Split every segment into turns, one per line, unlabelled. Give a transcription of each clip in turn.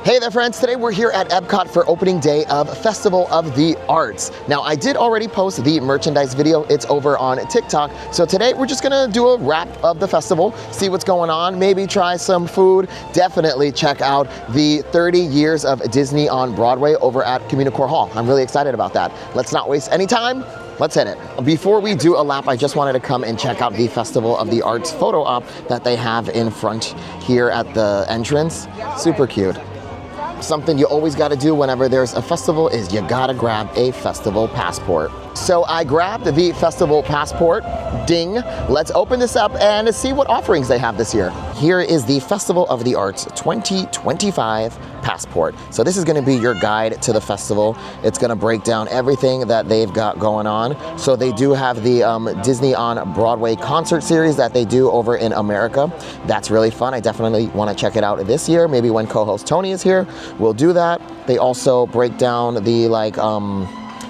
Hey there friends, today we're here at Epcot for opening day of Festival of the Arts. Now I did already post the merchandise video, it's over on TikTok. So today we're just gonna do a wrap of the festival, see what's going on, maybe try some food. Definitely check out the 30 years of Disney on Broadway over at Communicore Hall. I'm really excited about that. Let's not waste any time. Let's hit it. Before we do a lap, I just wanted to come and check out the Festival of the Arts photo op that they have in front here at the entrance. Super cute. Something you always got to do whenever there's a festival is you gotta grab a festival passport. So I grabbed the festival passport, ding. Let's open this up and see what offerings they have this year. Here is the Festival of the Arts 2025 passport. So this is gonna be your guide to the festival. It's gonna break down everything that they've got going on. So they do have the Disney on Broadway concert series that they do over in America. That's really fun. I definitely wanna check it out this year. Maybe when co-host Tony is here, we'll do that. They also break down the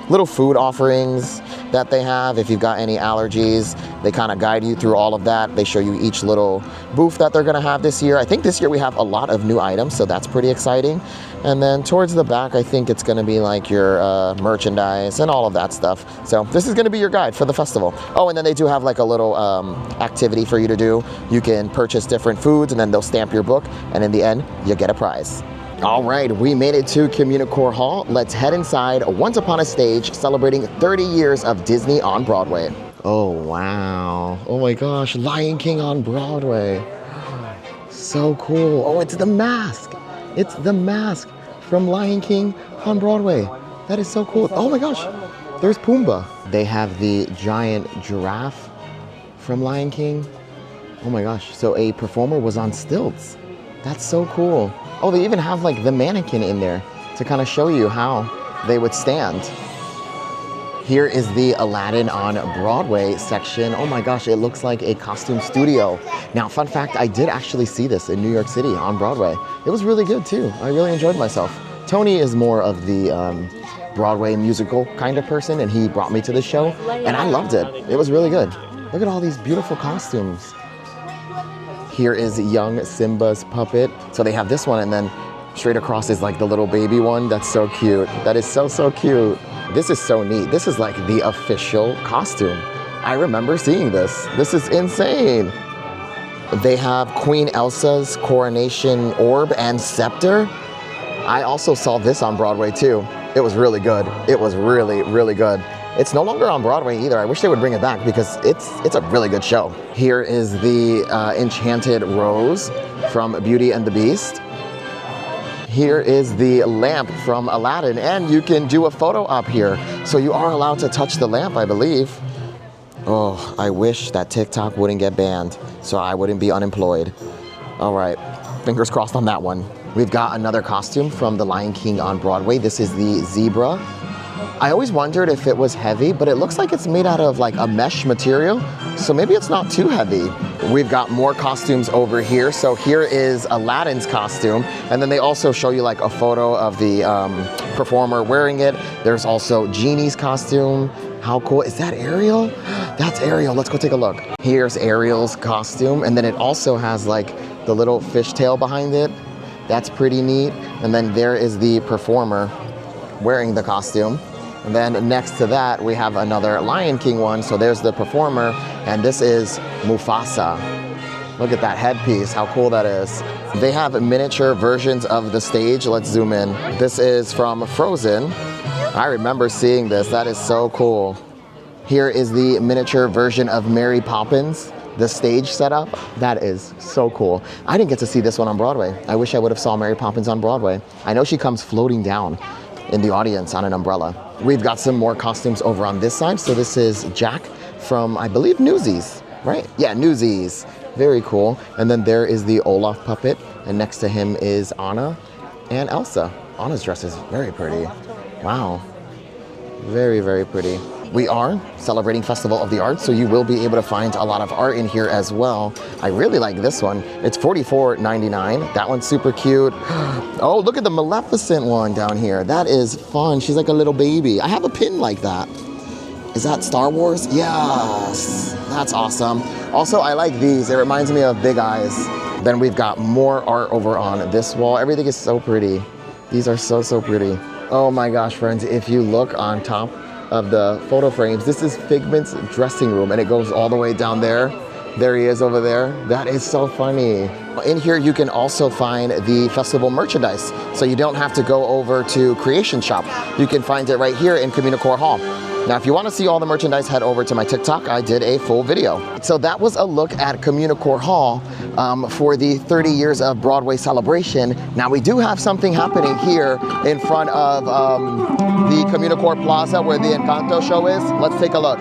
little food offerings that they have. If you've got any allergies, they kind of guide you through all of that. They show you each little booth that they're gonna have this year. I think this year we have a lot of new items, so that's pretty exciting. And then towards the back, I think it's gonna be like your merchandise and all of that stuff. So this is gonna be your guide for the festival. Oh, and then they do have like a little activity for you to do. You can purchase different foods and then they'll stamp your book, and in the end, you get a prize. All right, we made it to Communicore Hall. Let's head inside Once Upon a Stage, celebrating 30 years of Disney on Broadway. Oh, wow. Oh my gosh, Lion King on Broadway. So cool. Oh, it's the mask. It's the mask from Lion King on Broadway. That is so cool. Oh my gosh, there's Pumbaa. They have the giant giraffe from Lion King. Oh my gosh, so a performer was on stilts. That's so cool. Oh, they even have like the mannequin in there to kind of show you how they would stand. Here is the Aladdin on Broadway section. Oh my gosh, it looks like a costume studio. Now, fun fact, I did actually see this in New York City on Broadway. It was really good too. I really enjoyed myself. Tony is more of the Broadway musical kind of person, and he brought me to the show, and I loved it. It was really good. Look at all these beautiful costumes. Here is young Simba's puppet. So they have this one, and then straight across is like the little baby one. That's so cute. That is so, so cute. This is so neat. This is like the official costume. I remember seeing this. This is insane. They have Queen Elsa's coronation orb and scepter. I also saw this on Broadway too. It was really good. It was really, really good. It's no longer on Broadway either. I wish they would bring it back because it's a really good show. Here is the Enchanted Rose from Beauty and the Beast. Here is the lamp from Aladdin, and you can do a photo op here. So you are allowed to touch the lamp, I believe. Oh, I wish that TikTok wouldn't get banned so I wouldn't be unemployed. All right, fingers crossed on that one. We've got another costume from The Lion King on Broadway. This is the zebra. I always wondered if it was heavy, but it looks like it's made out of like a mesh material, so maybe it's not too heavy. We've got more costumes over here. So here is Aladdin's costume, and then they also show you like a photo of the performer wearing it. There's also Genie's costume. How cool, is that Ariel? That's Ariel, let's go take a look. Here's Ariel's costume, and then it also has like the little fishtail behind it. That's pretty neat. And then there is the performer wearing the costume. And then next to that, we have another Lion King one. So there's the performer, and this is Mufasa. Look at that headpiece, how cool that is. They have miniature versions of the stage. Let's zoom in. This is from Frozen. I remember seeing this, that is so cool. Here is the miniature version of Mary Poppins, the stage setup. That is so cool. I didn't get to see this one on Broadway. I wish I would have saw Mary Poppins on Broadway. I know she comes floating down in the audience on an umbrella. We've got some more costumes over on this side. So this is Jack from, I believe, Newsies, right? Yeah, Newsies. Very cool. And then there is the Olaf puppet, and next to him is Anna and Elsa. Anna's dress is very pretty. Wow. Very, very pretty. We are celebrating Festival of the Arts, so you will be able to find a lot of art in here as well. I really like this one. It's $44.99. That one's super cute. Oh, look at the Maleficent one down here. That is fun. She's like a little baby. I have a pin like that. Is that Star Wars? Yes, that's awesome. Also, I like these. It reminds me of Big Eyes. Then we've got more art over on this wall. Everything is so pretty. These are so, so pretty. Oh my gosh, friends, if you look on top of the photo frames, this is Figment's dressing room, and it goes all the way down there. There he is over there. That is so funny. In here, you can also find the festival merchandise. So you don't have to go over to Creation Shop. You can find it right here in Communicore Hall. Now, if you want to see all the merchandise, head over to my TikTok. I did a full video. So that was a look at Communicore Hall for the 30 years of Broadway celebration. Now, we do have something happening here in front of the Communicore Plaza where the Encanto show is. Let's take a look.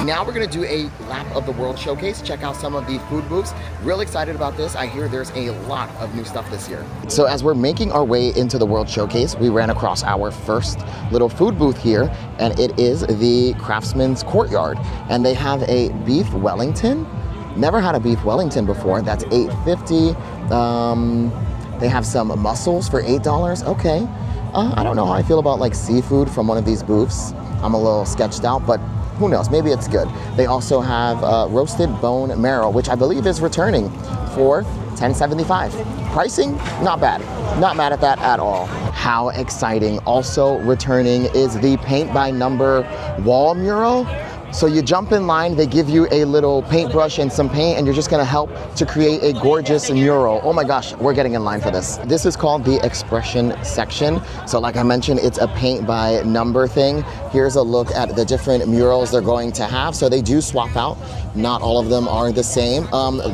Now we're gonna do a lap of the World Showcase, check out some of the food booths. Real excited about this. I hear there's a lot of new stuff this year. So as we're making our way into the World Showcase, we ran across our first little food booth here, and it is the Craftsman's Courtyard. And they have a beef Wellington. Never had a beef Wellington before. That's $8.50. They have some mussels for $8. Okay. I don't know how I feel about like seafood from one of these booths. I'm a little sketched out, but who knows, maybe it's good. They also have roasted bone marrow, which I believe is returning for $10.75. Pricing, not bad. Not mad at that at all. How exciting. Also returning is the paint by number wall mural. So you jump in line, they give you a little paintbrush and some paint, and you're just gonna help to create a gorgeous mural. Oh my gosh, we're getting in line for this. This is called the expression section. So like I mentioned, it's a paint by number thing. Here's a look at the different murals they're going to have. So they do swap out. Not all of them are the same.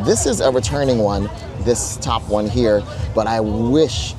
This is a returning one, this top one here, but I wish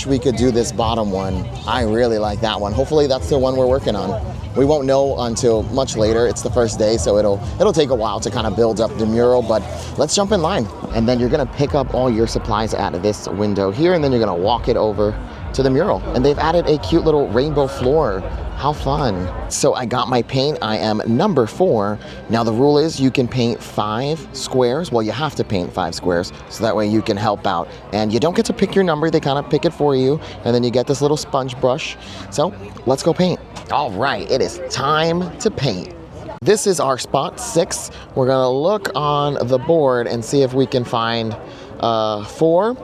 we could do this bottom one. I really like that one. Hopefully that's the one we're working on. We won't know until much later. It's the first day, so it'll take a while to kind of build up the mural, but let's jump in line. And then you're gonna pick up all your supplies at this window here, and then you're gonna walk it over to the mural. And they've added a cute little rainbow floor. How fun. So I got my paint. I am number 4. Now the rule is you can paint 5 squares. Well, you have to paint 5 squares, so that way you can help out. And you don't get to pick your number, they kind of pick it for you. And then you get this little sponge brush. So let's go paint. All right, it is time to paint. This is our spot 6. We're gonna look on the board and see if we can find 4.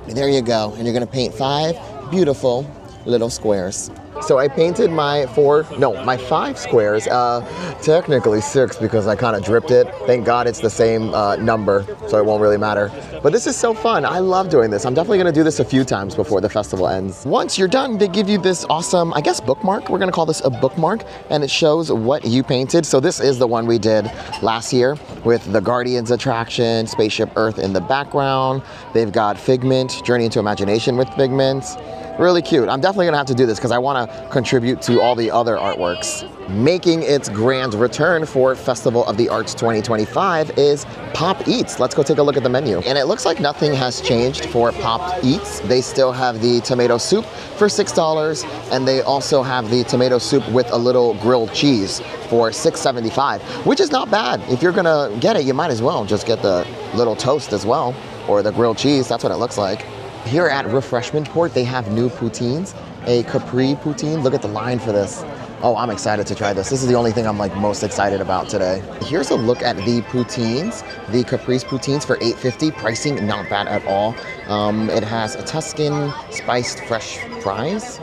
There you go. And you're gonna paint 5 beautiful little squares. So I painted my 5 squares, technically 6 because I kind of dripped it. Thank God it's the same number, so it won't really matter. But this is so fun. I love doing this. I'm definitely gonna do this a few times before the festival ends. Once you're done, they give you this awesome, I guess, bookmark. We're gonna call this a bookmark, and it shows what you painted. So this is the one we did last year with the Guardians attraction, Spaceship Earth in the background. They've got Figment, Journey into Imagination with Figment. Really cute. I'm definitely gonna have to do this because I wanna contribute to all the other artworks. Making its grand return for Festival of the Arts 2025 is Pop Eats. Let's go take a look at the menu. And it looks like nothing has changed for Pop Eats. They still have the tomato soup for $6, and they also have the tomato soup with a little grilled cheese for $6.75, which is not bad. If you're gonna get it, you might as well just get the little toast as well, or the grilled cheese. That's what it looks like. Here at Refreshment Port, they have new poutines, a Capri poutine. Look at the line for this. Oh, I'm excited to try this. This is the only thing I'm like most excited about today. Here's a look at the poutines, the Capri's poutines for $8.50. Pricing not bad at all. It has a Tuscan spiced fresh fries.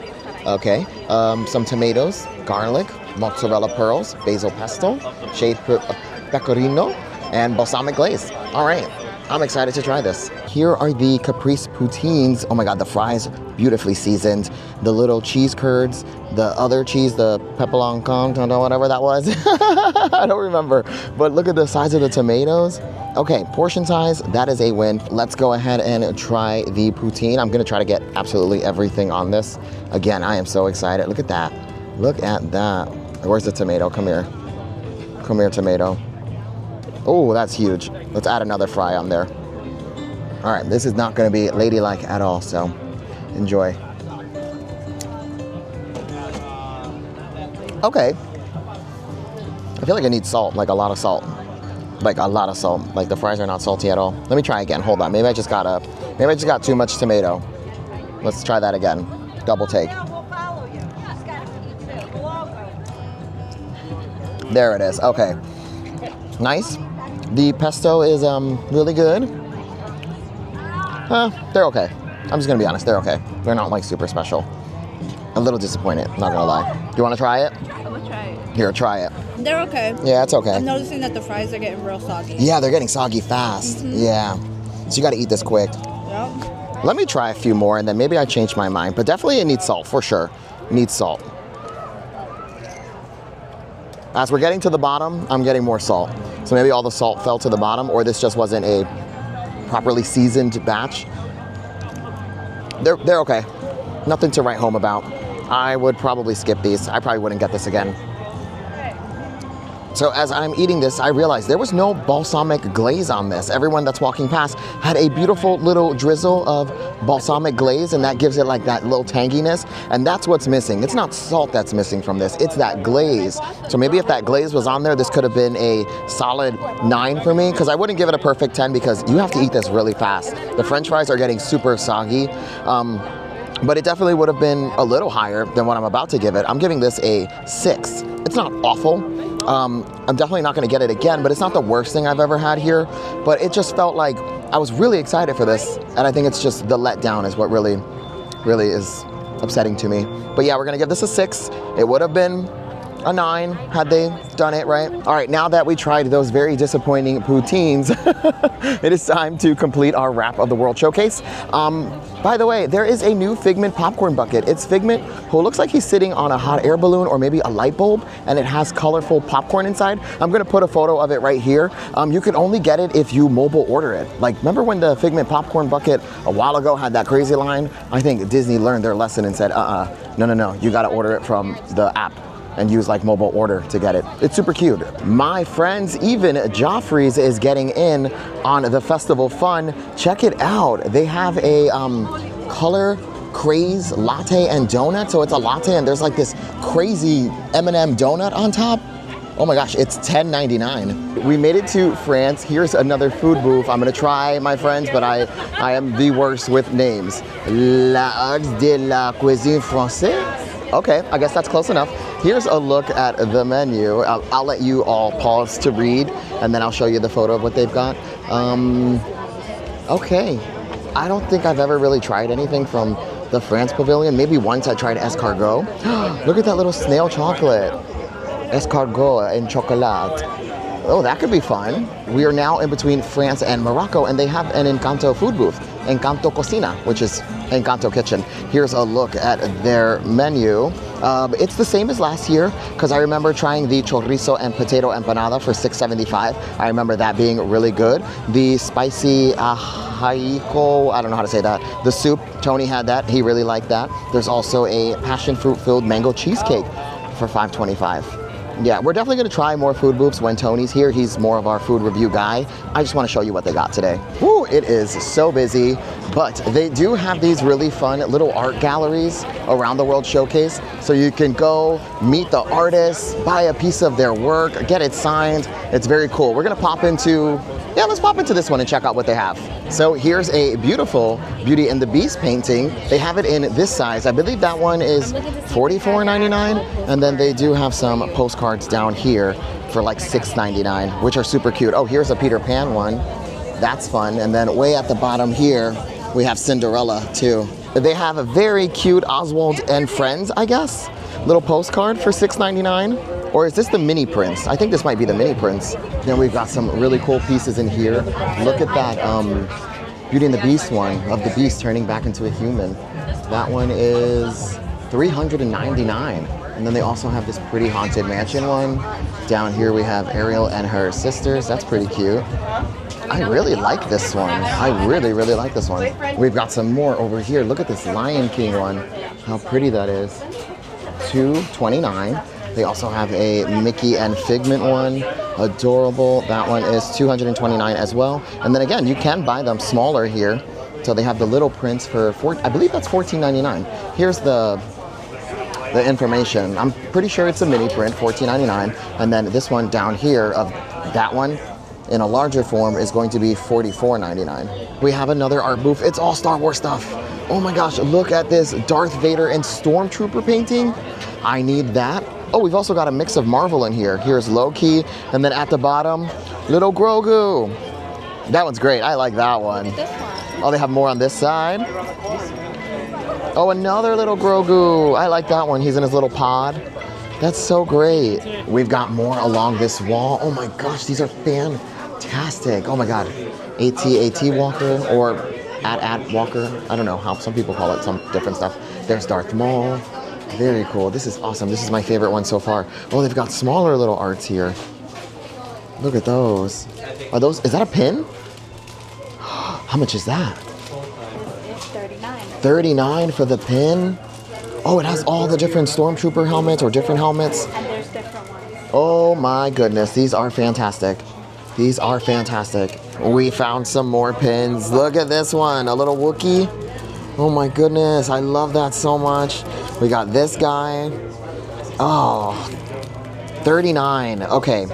Okay, some tomatoes, garlic, mozzarella pearls, basil pesto, shaved pecorino, and balsamic glaze. All right. I'm excited to try this. Here are the Capri's poutines. Oh my God, the fries, beautifully seasoned. The little cheese curds, the other cheese, the pepperoni con, whatever that was. I don't remember, but look at the size of the tomatoes. Okay, portion size, that is a win. Let's go ahead and try the poutine. I'm gonna try to get absolutely everything on this. Again, I am so excited. Look at that. Look at that. Where's the tomato? Come here. Come here, tomato. Oh, that's huge. Let's add another fry on there. All right, this is not gonna be ladylike at all, so enjoy. Okay. I feel like I need salt, like a lot of salt. Like a lot of salt. Like the fries are not salty at all. Let me try again. Hold on. Maybe I just got too much tomato. Let's try that again. Double take. There it is. Okay. Nice. The pesto is really good. They're okay. I'm just gonna be honest. They're okay. They're not like super special. A little disappointed. Not gonna lie. Do you want to try it?
I'm gonna try it.
Here, try it.
They're okay.
Yeah, it's okay.
I'm noticing that the fries are getting real soggy.
Yeah, they're getting soggy fast. Yeah. So you got to eat this quick.
Yep.
Let me try a few more and then maybe I change my mind. But definitely it needs salt, for sure. Needs salt. As we're getting to the bottom, I'm getting more salt. So maybe all the salt fell to the bottom, or this just wasn't a properly seasoned batch. They're okay. Nothing to write home about. I would probably skip these. I probably wouldn't get this again. So as I'm eating this, I realized there was no balsamic glaze on this. Everyone that's walking past had a beautiful little drizzle of balsamic glaze, and that gives it like that little tanginess, and that's what's missing. It's not salt that's missing from this, it's that glaze. So maybe if that glaze was on there, this could have been a solid 9 for me, because I wouldn't give it a perfect 10 because you have to eat this really fast. The French fries are getting super soggy. But it definitely would have been a little higher than what I'm about to give it. I'm giving this a 6. It's not awful. I'm definitely not gonna get it again, but it's not the worst thing I've ever had here. But it just felt like I was really excited for this, and I think it's just the letdown is what really is upsetting to me. But yeah, we're gonna give this a 6. It would have been a 9 had they done it right. All right, now that we tried those very disappointing poutines, it is time to complete our wrap of the World Showcase. By the way, there is a new Figment popcorn bucket. It's Figment, who looks like he's sitting on a hot air balloon or maybe a light bulb, and it has colorful popcorn inside. I'm gonna put a photo of it right here. You can only get it if you mobile order it. Like, remember when the Figment popcorn bucket a while ago had that crazy line? I think Disney learned their lesson and said, no, you gotta order it from the app and use like mobile order to get it. It's super cute. My friends, even Joffrey's is getting in on the festival fun. Check it out. They have a color craze latte and donut. So it's a latte and there's like this crazy M&M donut on top. Oh my gosh, it's $10.99. We made it to France. Here's another food booth. I'm gonna try, my friends, but I am the worst with names. L'Art de la Cuisine Française. Okay, I guess that's close enough. Here's a look at the menu. I'll let you all pause to read, and then I'll show you the photo of what they've got. Okay, I don't think I've ever really tried anything from the France Pavilion. Maybe once I tried escargot. Look at that little snail chocolate. Escargot en chocolat. Oh, that could be fun. We are now in between France and Morocco, and they have an Encanto food booth, Encanto Cocina, which is Encanto Kitchen. Here's a look at their menu. It's the same as last year, because I remember trying the chorizo and potato empanada for $6.75. I remember that being really good. The spicy ajiaco, I don't know how to say that. The soup, Tony had that. He really liked that. There's also a passion fruit-filled mango cheesecake for $5.25. Yeah, we're definitely gonna try more food booths when Tony's here. He's more of our food review guy. I just wanna show you what they got today. Woo, it is so busy, but they do have these really fun little art galleries around the World Showcase. So you can go meet the artists, buy a piece of their work, get it signed. It's very cool. We're gonna pop into, let's pop into this one and check out what they have. So here's a beautiful Beauty and the Beast painting. They have it in this size. I believe that one is $44.99. And then they do have some postcards down here for like $6.99, which are super cute. Oh, here's a Peter Pan one. That's fun. And then way at the bottom here, we have Cinderella too. They have a very cute Oswald and Friends, I guess, little postcard for $6.99. Or is this the mini prince? I think this might be the mini prince. Then we've got some really cool pieces in here. Look at that Beauty and the Beast one of the Beast turning back into a human. That one is $399. And then they also have this pretty Haunted Mansion one. Down here we have Ariel and her sisters. That's pretty cute. I really like this one. I really like this one. We've got some more over here. Look at this Lion King one. How pretty that is. $229. They also have a Mickey and Figment one. Adorable. That one is $229 as well. And then again, you can buy them smaller here. So they have the little prints for, I believe that's $14.99. Here's the information. I'm pretty sure it's a mini print, $14.99. And then this one down here of that one in a larger form is going to be $44.99. We have another art booth. It's all Star Wars stuff. Oh my gosh, look at this Darth Vader and Stormtrooper painting. I need that. Oh, we've also got a mix of Marvel in here. Here's Loki, and then at the bottom, little Grogu. That one's great. I like that one.
This one.
Oh, they have more on this side. Oh, another little Grogu. I like that one. He's in his little pod. That's so great. We've got more along this wall. Oh my gosh, these are fantastic. Oh my God. AT Walker or at Walker. I don't know how some people call it some different stuff. There's Darth Maul. Very cool. This is awesome. This is my favorite one so far. Oh, they've got smaller little arts here. Look at those. Are those, is that a pin? How much is that?
It's $39.
$39 for the pin? Oh, it has all the different Stormtrooper helmets or different helmets.
And there's different ones.
Oh my goodness, these are fantastic. These are fantastic. We found some more pins. Look at this one, a little Wookiee. Oh my goodness, I love that so much. We got this guy. Oh, $39. Okay,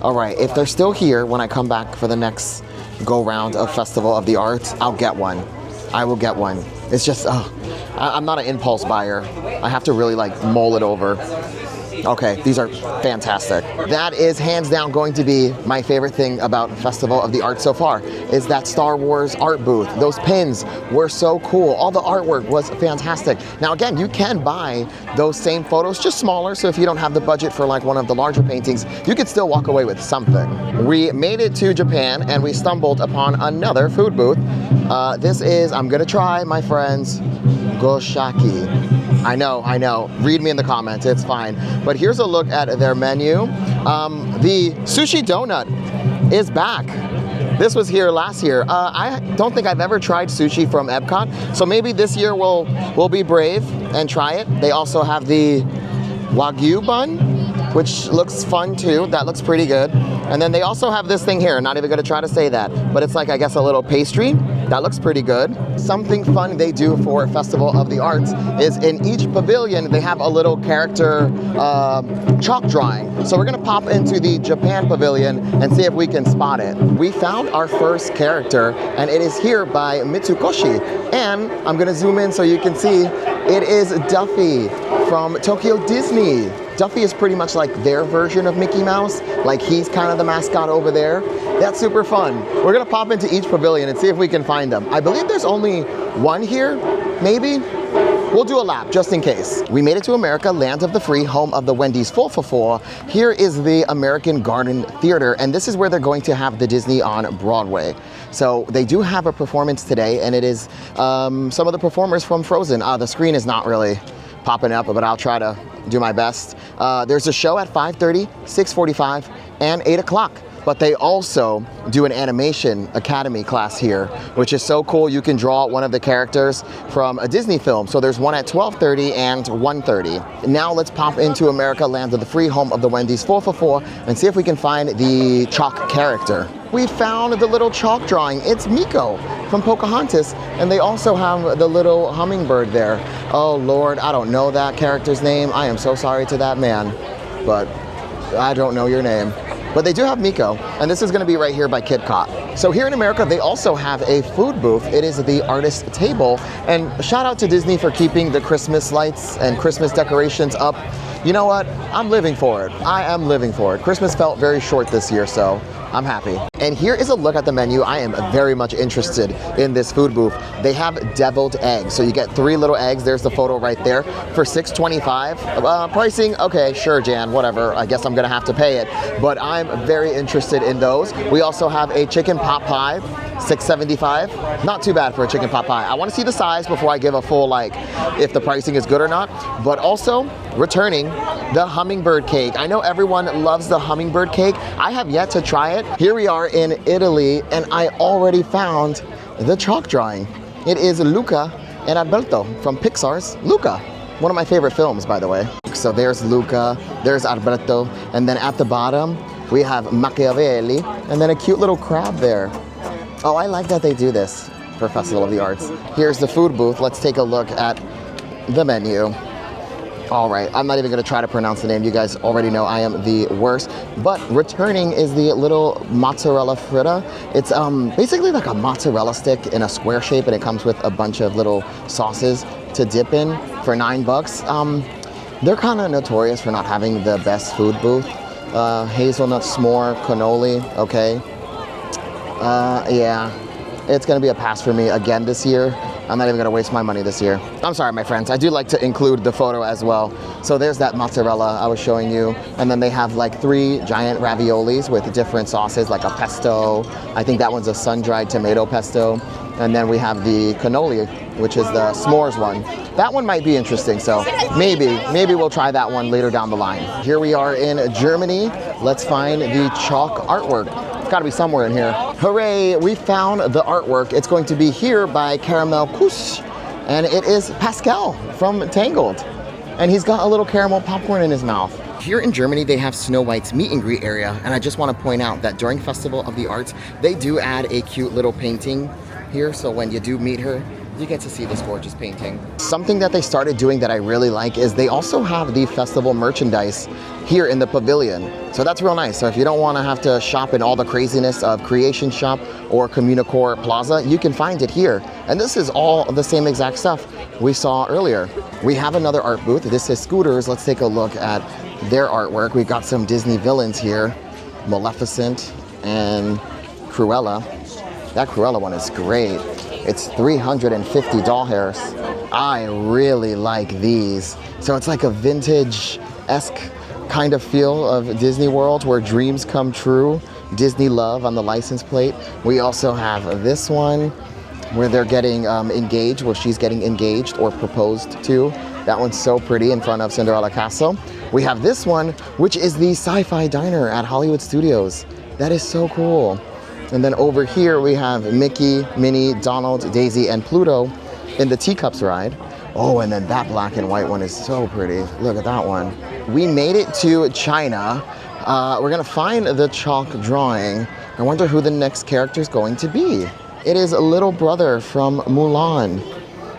all right. If they're still here when I come back for the next go round of Festival of the Arts, I'll get one. I will get one. It's just, I'm not an impulse buyer. I have to really like mull it over. Okay, these are fantastic. That is hands down going to be my favorite thing about Festival of the Arts so far, is that Star Wars art booth. Those pins were so cool. All the artwork was fantastic. Now again, you can buy those same photos, just smaller, so if you don't have the budget for like one of the larger paintings, you could still walk away with something. We made it to Japan and we stumbled upon another food booth. This is, I'm gonna try, my friends, goshaki. I know. Read me in the comments, it's fine. But here's a look at their menu. The sushi donut is back. This was here last year. I don't think I've ever tried sushi from Epcot, so maybe this year we'll be brave and try it. They also have the Wagyu bun, which looks fun too. That looks pretty good. And then they also have this thing here, not even gonna try to say that, but it's like, I guess, a little pastry. That looks pretty good. Something fun they do for Festival of the Arts is in each pavilion, they have a little character chalk drawing. So we're gonna pop into the Japan pavilion and see if we can spot it. We found our first character, and it is here by Mitsukoshi. And I'm gonna zoom in so you can see, it is Duffy from Tokyo Disney. Duffy is pretty much like their version of Mickey Mouse, like he's kind of the mascot over there. That's super fun. We're gonna pop into each pavilion and see if we can find them. I believe there's only one here, maybe? We'll do a lap just in case. We made it to America, land of the free, home of the Wendy's Full for Four. Here is the American Garden Theater, and this is where they're going to have the Disney on Broadway. So they do have a performance today, and it is some of the performers from Frozen. The screen is not really popping up, but I'll try to do my best. There's a show at 5:30, 6:45, and 8 o'clock. But they also do an animation academy class here, which is so cool. You can draw one of the characters from a Disney film. So there's one at 12:30 and 1:30. Now let's pop into America, land of the free, home of the Wendy's 4 for 4, and see if we can find the chalk character. We found the little chalk drawing. It's Miko from Pocahontas, and they also have the little hummingbird there. Oh Lord, I don't know that character's name. I am so sorry to that man, but I don't know your name. But they do have Miko, and this is gonna be right here by Kidcot. So here in America, they also have a food booth. It is the Artist Table, and shout out to Disney for keeping the Christmas lights and Christmas decorations up. You know what? I'm living for it. I am living for it. Christmas felt very short this year, so I'm happy. And here is a look at the menu. I am very much interested in this food booth. They have deviled eggs. So you get 3 little eggs. There's the photo right there for $6.25. Pricing, okay, sure, Jan, whatever. I guess I'm gonna have to pay it. But I'm very interested in those. We also have a chicken pot pie, $6.75. Not too bad for a chicken pot pie. I wanna see the size before I give a full, like, if the pricing is good or not. But also, returning the hummingbird cake. I know everyone loves the hummingbird cake. I have yet to try it. Here we are in Italy, and I already found the chalk drawing. It is Luca and Alberto from Pixar's Luca. One of my favorite films, by the way. So there's Luca, there's Alberto, and then at the bottom, We have Machiavelli, and then a cute little crab there. Oh, I like that they do this for Festival of the Arts. Here's the food booth. Let's take a look at the menu. All right, I'm not even gonna try to pronounce the name. You guys already know I am the worst. But returning is the little mozzarella fritta. It's basically like a mozzarella stick in a square shape, and it comes with a bunch of little sauces to dip in for $9. They're kind of notorious for not having the best food booth. Hazelnut s'more, cannoli, okay. Yeah, it's gonna be a pass for me again this year. I'm not even gonna waste my money this year. I'm sorry, my friends. I do like to include the photo as well. So there's that mozzarella I was showing you. And then they have like 3 giant raviolis with different sauces, like a pesto. I think that one's a sun-dried tomato pesto. And then we have the cannoli, which is the s'mores one. That one might be interesting, so maybe we'll try that one later down the line. Here we are in Germany. Let's find the chalk artwork. It's gotta be somewhere in here. Hooray, we found the artwork. It's going to be here by Caramel Kuss, and it is Pascal from Tangled. And he's got a little caramel popcorn in his mouth. Here in Germany, they have Snow White's meet and greet area, and I just want to point out that during Festival of the Arts, they do add a cute little painting here, so when you do meet her, you get to see this gorgeous painting. Something that they started doing that I really like is they also have the festival merchandise here in the pavilion. So that's real nice. So if you don't want to have to shop in all the craziness of Creation Shop or Communicore Plaza, you can find it here. And this is all the same exact stuff we saw earlier. We have another art booth. This is Scooters. Let's take a look at their artwork. We've got some Disney villains here, Maleficent and Cruella. That Cruella one is great. It's 350 doll hairs. I really like these. So it's like a vintage-esque kind of feel of Disney World where dreams come true. Disney love on the license plate. We also have this one where they're getting engaged, where she's getting engaged or proposed to. That one's so pretty in front of Cinderella Castle. We have this one, which is the Sci-Fi Diner at Hollywood Studios. That is so cool. And then over here we have Mickey, Minnie, Donald, Daisy, and Pluto in the Teacups ride. Oh, and then that black and white one is so pretty. Look at that one. We made it to China. We're gonna find the chalk drawing. I wonder who the next character is going to be. It is a little brother from Mulan.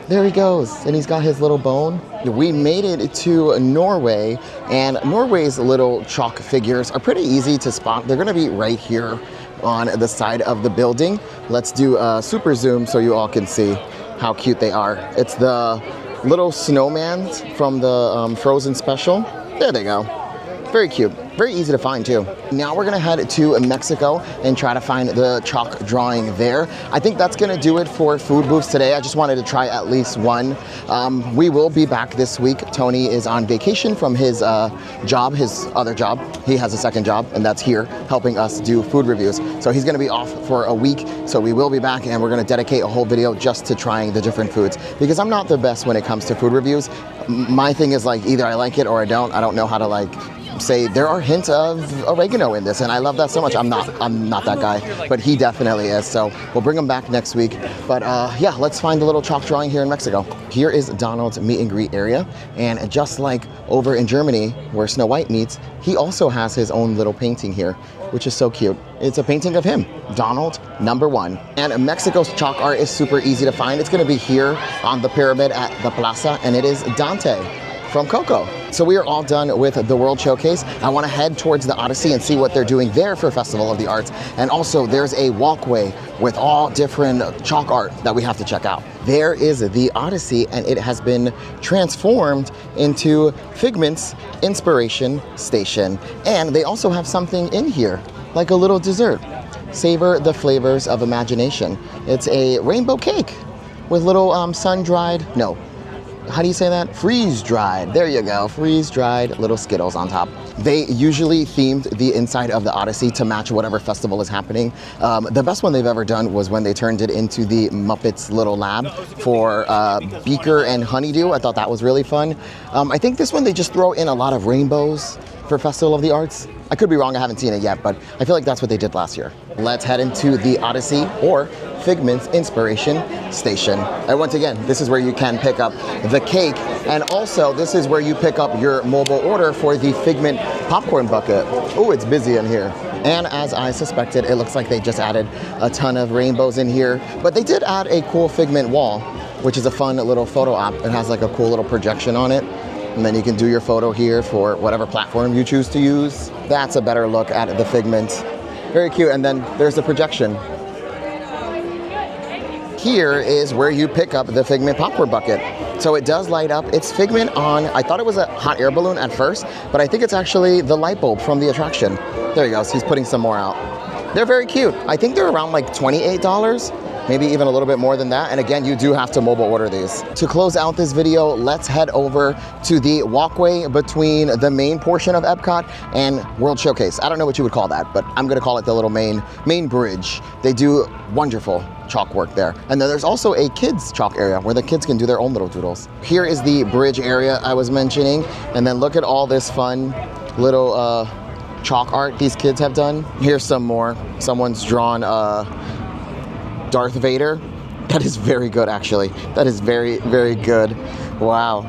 There he goes, and he's got his little bone. We made it to Norway, and Norway's little chalk figures are pretty easy to spot. They're gonna be right here on the side of the building. Let's do a super zoom so you all can see how cute they are. It's the little snowmans from the Frozen special. There they go. Very cute. Very easy to find too. Now we're gonna head to Mexico and try to find the chalk drawing there. I think that's gonna do it for food booths today. I just wanted to try at least one. We will be back this week. Tony is on vacation from his job, his other job. He has a second job, and that's here, helping us do food reviews. So he's gonna be off for a week, so we will be back, and we're gonna dedicate a whole video just to trying the different foods, because I'm not the best when it comes to food reviews. My thing is like, either I like it or I don't. I don't know how to like say there are hints of oregano in this, and I love that so much. I'm not that guy, but he definitely is. So we'll bring him back next week. But yeah, let's find the little chalk drawing here in Mexico. Here is Donald's meet and greet area, and just like over in Germany where Snow White meets, he also has his own little painting here, which is so cute. It's a painting of him, Donald #1. And Mexico's chalk art is super easy to find. It's gonna be here on the pyramid at the plaza, and it is Dante from Coco. So we are all done with the World Showcase. I want to head towards the Odyssey and see what they're doing there for Festival of the Arts. And also there's a walkway with all different chalk art that we have to check out. There is the Odyssey, and it has been transformed into Figment's inspiration station. And they also have something in here, like a little dessert. Savor the flavors of imagination. It's a rainbow cake with little sun-dried, no, how do you say that? Freeze-dried. There you go. Freeze-dried little Skittles on top. They usually themed the inside of the Odyssey to match whatever festival is happening. The best one they've ever done was when they turned it into the Muppets little lab for Beaker and Honeydew. I thought that was really fun. I think this one they just throw in a lot of rainbows for Festival of the Arts. I could be wrong, I haven't seen it yet, but I feel like that's what they did last year. Let's head into the Odyssey or Figment's Inspiration Station. And once again, this is where you can pick up the cake, and also this is where you pick up your mobile order for the Figment popcorn bucket. Oh, it's busy in here. And as I suspected, it looks like they just added a ton of rainbows in here, but they did add a cool Figment wall, which is a fun little photo app. It has like a cool little projection on it, and then you can do your photo here for whatever platform you choose to use. That's a better look at the Figment. Very cute, and then there's the projection. Here is where you pick up the Figment popcorn bucket. So it does light up. It's Figment on, I thought it was a hot air balloon at first, but I think it's actually the light bulb from the attraction. There he goes, he's putting some more out. They're very cute. I think they're around like $28, maybe even a little bit more than that. And again, you do have to mobile order these. To close out this video, let's head over to the walkway between the main portion of Epcot and World Showcase. I don't know what you would call that, but I'm gonna call it the little main bridge. They do wonderful chalk work there. And then there's also a kids chalk area where the kids can do their own little doodles. Here is the bridge area I was mentioning. And then look at all this fun little chalk art these kids have done. Here's some more. Someone's drawn Darth Vader. That is very good, actually. That is very, very good. Wow.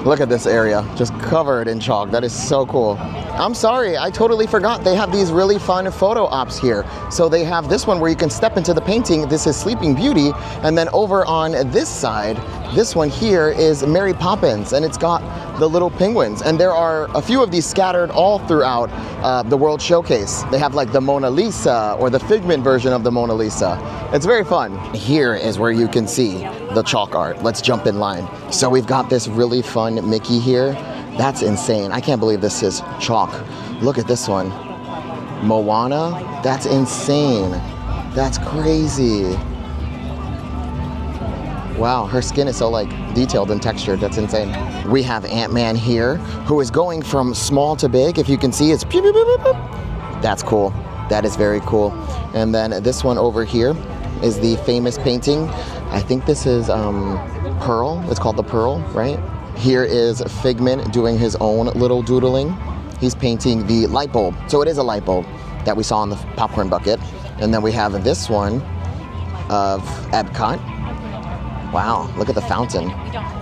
Look at this area, just covered in chalk. That is so cool. I'm sorry, I totally forgot. They have these really fun photo ops here. So they have this one where you can step into the painting. This is Sleeping Beauty. And then over on this side, this one here is Mary Poppins, and it's got the little penguins. And there are a few of these scattered all throughout the World Showcase. They have like the Mona Lisa or the Figment version of the Mona Lisa. It's very fun. Here is where you can see the chalk art. Let's jump in line. So we've got this really fun Mickey here. That's insane. I can't believe this is chalk. Look at this one. Moana, that's insane. That's crazy. Wow, her skin is so like detailed and textured. That's insane. We have Ant-Man here, who is going from small to big. If you can see, it's pew, pew, pew, pew, pew. That's cool. That is very cool. And then this one over here is the famous painting. I think this is Pearl. It's called the Pearl, right? Here is Figment doing his own little doodling. He's painting the light bulb. So it is a light bulb that we saw in the popcorn bucket. And then we have this one of Epcot. Wow, look at the fountain.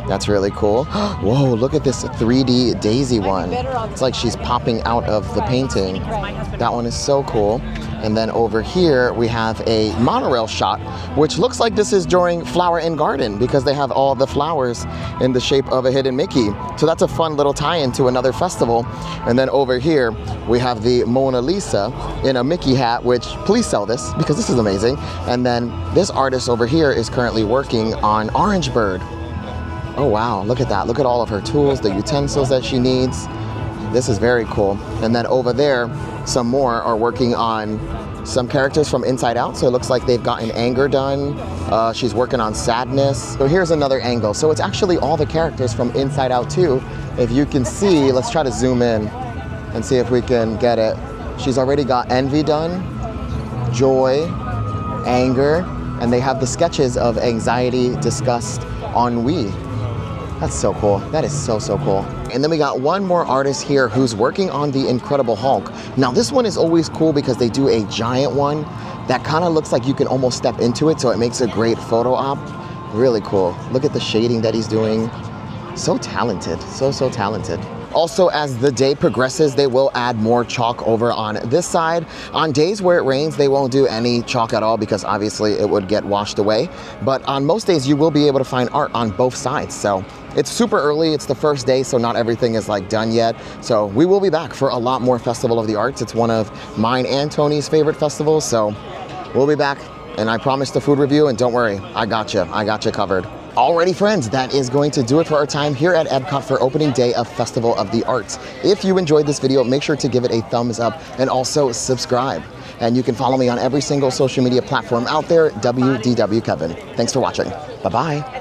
That's really cool. Whoa, look at this 3D Daisy one. It's like she's popping out of the painting. That one is so cool. And then over here, we have a monorail shot, which looks like this is during Flower and Garden because they have all the flowers in the shape of a hidden Mickey. So that's a fun little tie-in to another festival. And then over here, we have the Mona Lisa in a Mickey hat, which please sell this because this is amazing. And then this artist over here is currently working on Orange Bird. Oh wow, look at that. Look at all of her tools, the utensils that she needs. This is very cool. And then over there, some more are working on some characters from Inside Out. So it looks like they've gotten Anger done. She's working on Sadness. So here's another angle. So it's actually all the characters from Inside Out too. If you can see, let's try to zoom in and see if we can get it. She's already got Envy done, Joy, Anger, and they have the sketches of Anxiety, Disgust, Ennui. That's so cool. That is so, so cool. And then we got one more artist here who's working on the Incredible Hulk. Now this one is always cool because they do a giant one that kind of looks like you can almost step into it, so it makes a great photo op. Really cool. Look at the shading that he's doing. So talented, so, so talented. Also, as the day progresses, they will add more chalk over on this side. On days where it rains, they won't do any chalk at all because obviously it would get washed away. But on most days, you will be able to find art on both sides. So it's super early, it's the first day, so not everything is like done yet. So we will be back for a lot more Festival of the Arts. It's one of mine and Tony's favorite festivals. So we'll be back, and I promised a food review, and don't worry, I got you covered. Alrighty friends, that is going to do it for our time here at Epcot for opening day of Festival of the Arts. If you enjoyed this video, make sure to give it a thumbs up and also subscribe. And you can follow me on every single social media platform out there, WDW Kevin. Thanks for watching. Bye-bye.